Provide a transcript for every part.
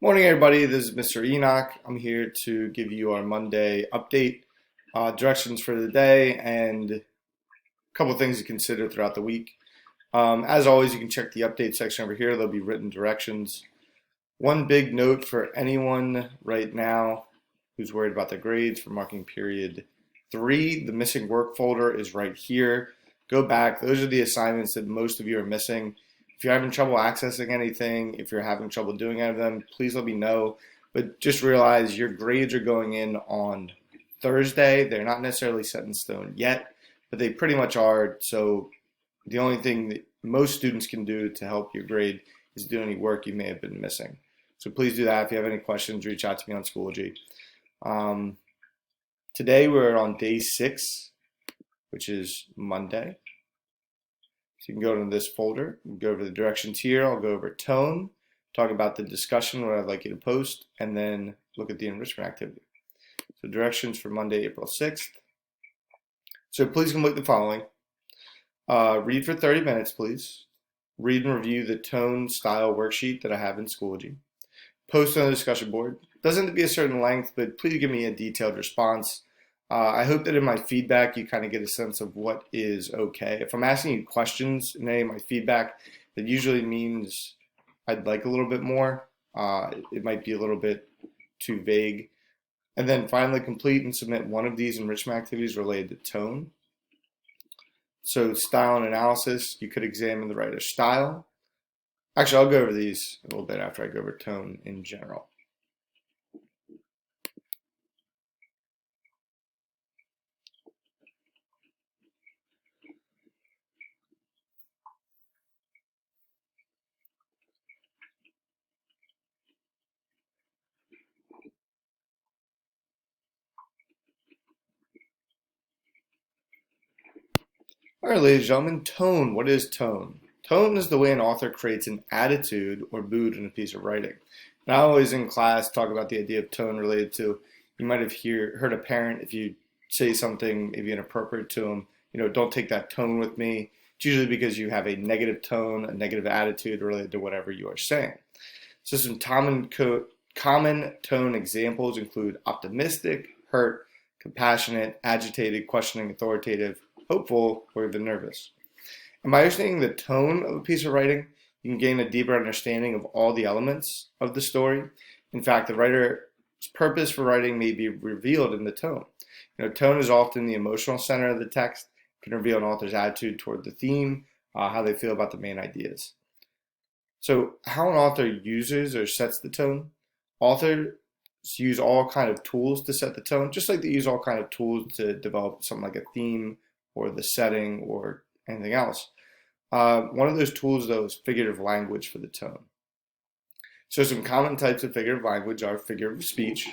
Morning, everybody. This is Mr. Enoch. I'm here to give you our Monday update, directions for the day, and a couple of things to consider throughout the week. As always, you can check the update section over here. There'll be written directions. One big note for anyone right now who's worried about their grades for marking period 3, the missing work folder is right here. Go back. Those are the assignments that most of you are missing. If you're having trouble accessing anything, if you're having trouble doing any of them, please let me know. But just realize your grades are going in on Thursday. They're not necessarily set in stone yet, but they pretty much are. So the only thing that most students can do to help your grade is do any work you may have been missing. So please do that. If you have any questions, reach out to me on Schoology. Um, Today we're on day 6, which is Monday. So you can go to this folder, go over the directions here. I'll go over tone, talk about the discussion, what I'd like you to post, and then look at the enrichment activity. So directions for Monday, April 6th. So please complete the following. Read for 30 minutes, please. Read and review the tone style worksheet that I have in Schoology. Post on the discussion board. Doesn't have to be a certain length, but please give me a detailed response. I hope that in my feedback you kind of get a sense of what is okay. If I'm asking you questions in any of my feedback, that usually means I'd like a little bit more. It might be a little bit too vague. And then finally complete and submit one of these enrichment activities related to tone. So style and analysis, you could examine the writer's style. Actually, I'll go over these a little bit after I go over tone in general. All right, ladies and gentlemen, tone. What is tone? Tone is the way an author creates an attitude or mood in a piece of writing. And I always in class talk about the idea of tone related to, you might have heard a parent, if you say something maybe inappropriate to them, don't take that tone with me. It's usually because you have a negative tone, a negative attitude related to whatever you are saying. So some common tone examples include optimistic, hurt, compassionate, agitated, questioning, authoritative, hopeful, or even nervous. And by understanding the tone of a piece of writing, you can gain a deeper understanding of all the elements of the story. In fact, the writer's purpose for writing may be revealed in the tone. Tone is often the emotional center of the text, can reveal an author's attitude toward the theme, how they feel about the main ideas. So how an author uses or sets the tone, authors use all kind of tools to set the tone, just like they use all kind of tools to develop something like a theme or the setting or anything else. One of those tools, though, is figurative language for the tone. So some common types of figurative language are figure of speech,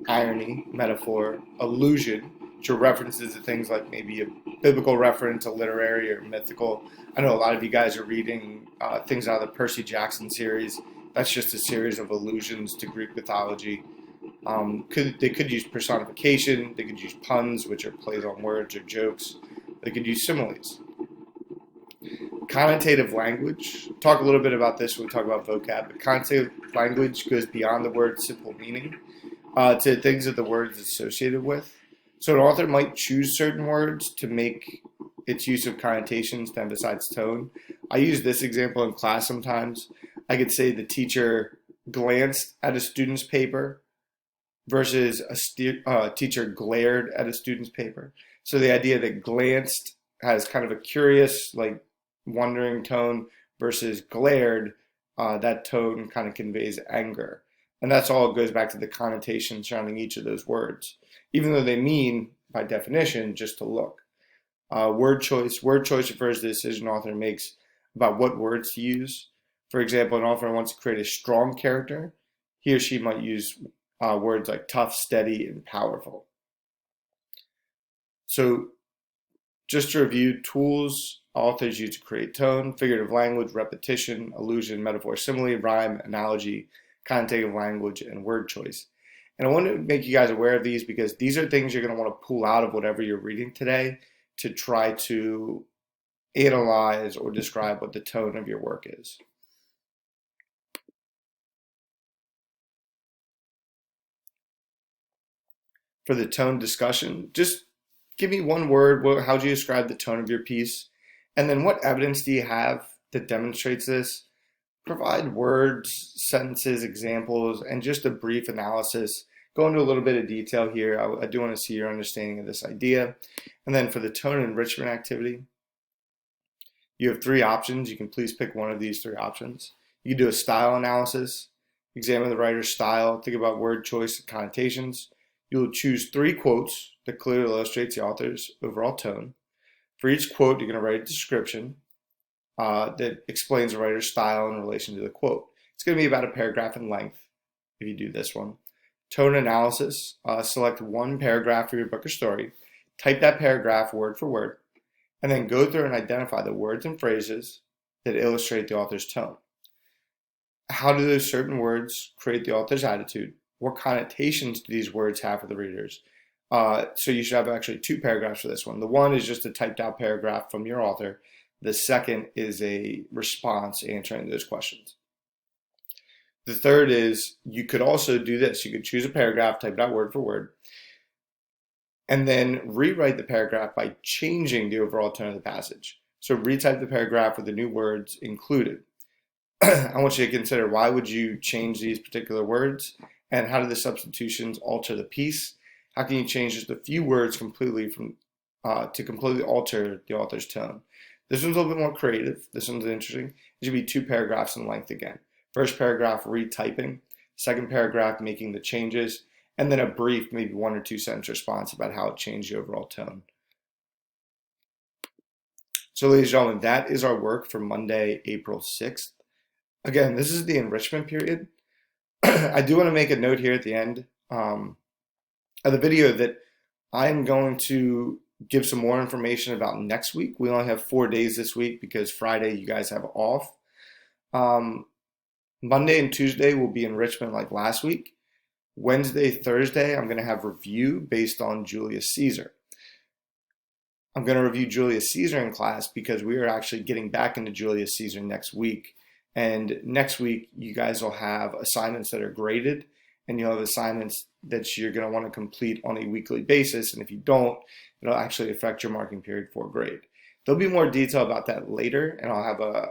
irony, metaphor, allusion, which are references to things like maybe a biblical reference, a literary or mythical. I know a lot of you guys are reading things out of the Percy Jackson series. That's just a series of allusions to Greek mythology. They could use personification, they could use puns, which are plays on words or jokes. They could use similes. Connotative language, talk a little bit about this when we talk about vocab, but connotative language goes beyond the word's simple meaning to things that the word is associated with. So an author might choose certain words to make its use of connotations to emphasize tone. I use this example in class sometimes. I could say the teacher glanced at a student's paper versus a teacher glared at a student's paper. So the idea that glanced has kind of a curious, like wondering tone versus glared, that tone kind of conveys anger. And that's all it goes back to the connotation surrounding each of those words, even though they mean, by definition, just to look. Word choice. Word choice refers to the decision an author makes about what words to use. For example, an author wants to create a strong character. He or she might use words like tough, steady, and powerful. So just to review, tools authors use to create tone, figurative language, repetition, allusion, metaphor, simile, rhyme, analogy, connotative language, and word choice. And I want to make you guys aware of these because these are things you're going to want to pull out of whatever you're reading today to try to analyze or describe what the tone of your work is. For the tone discussion, just give me one word. How do you describe the tone of your piece? And then what evidence do you have that demonstrates this? Provide words, sentences, examples, and just a brief analysis. Go into a little bit of detail here. I do want to see your understanding of this idea. And then for the tone enrichment activity, you have three options. You can please pick one of these three options. You can do a style analysis, examine the writer's style, think about word choice and connotations. You'll choose 3 quotes that clearly illustrates the author's overall tone. For each quote, you're going to write a description that explains the writer's style in relation to the quote. It's going to be about a paragraph in length if you do this one. Tone analysis, select one paragraph for your book or story, type that paragraph word for word, and then go through and identify the words and phrases that illustrate the author's tone. How do those certain words create the author's attitude? What connotations do these words have for the readers? So you should have actually 2 paragraphs for this one. The one is just a typed out paragraph from your author. The second is a response answering those questions. The third is you could also do this. You could choose a paragraph, type it out word for word, and then rewrite the paragraph by changing the overall tone of the passage. So retype the paragraph with the new words included. I want you to consider, why would you change these particular words, and how do the substitutions alter the piece? How can you change just a few words completely to completely alter the author's tone? This one's a little bit more creative. This one's interesting. It should be 2 paragraphs in length again. First paragraph retyping, second paragraph making the changes, and then a brief, maybe 1 or 2 sentence response about how it changed the overall tone. So ladies and gentlemen, that is our work for Monday, April 6th. Again, this is the enrichment period. I do want to make a note here at the end of the video that I'm going to give some more information about next week. We only have 4 days this week because Friday you guys have off. Monday and Tuesday will be enrichment like last week. Wednesday, Thursday, I'm going to have review based on Julius Caesar. I'm going to review Julius Caesar in class because we are actually getting back into Julius Caesar next week. And next week, you guys will have assignments that are graded, and you'll have assignments that you're going to want to complete on a weekly basis. And if you don't, it'll actually affect your marking period for grade. There'll be more detail about that later, and I'll have a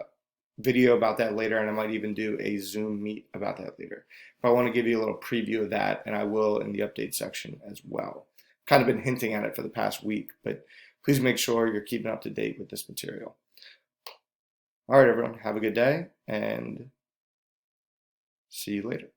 video about that later, and I might even do a Zoom meet about that later. But I want to give you a little preview of that, and I will in the update section as well. Kind of been hinting at it for the past week, but please make sure you're keeping up to date with this material. All right, everyone, have a good day, and see you later.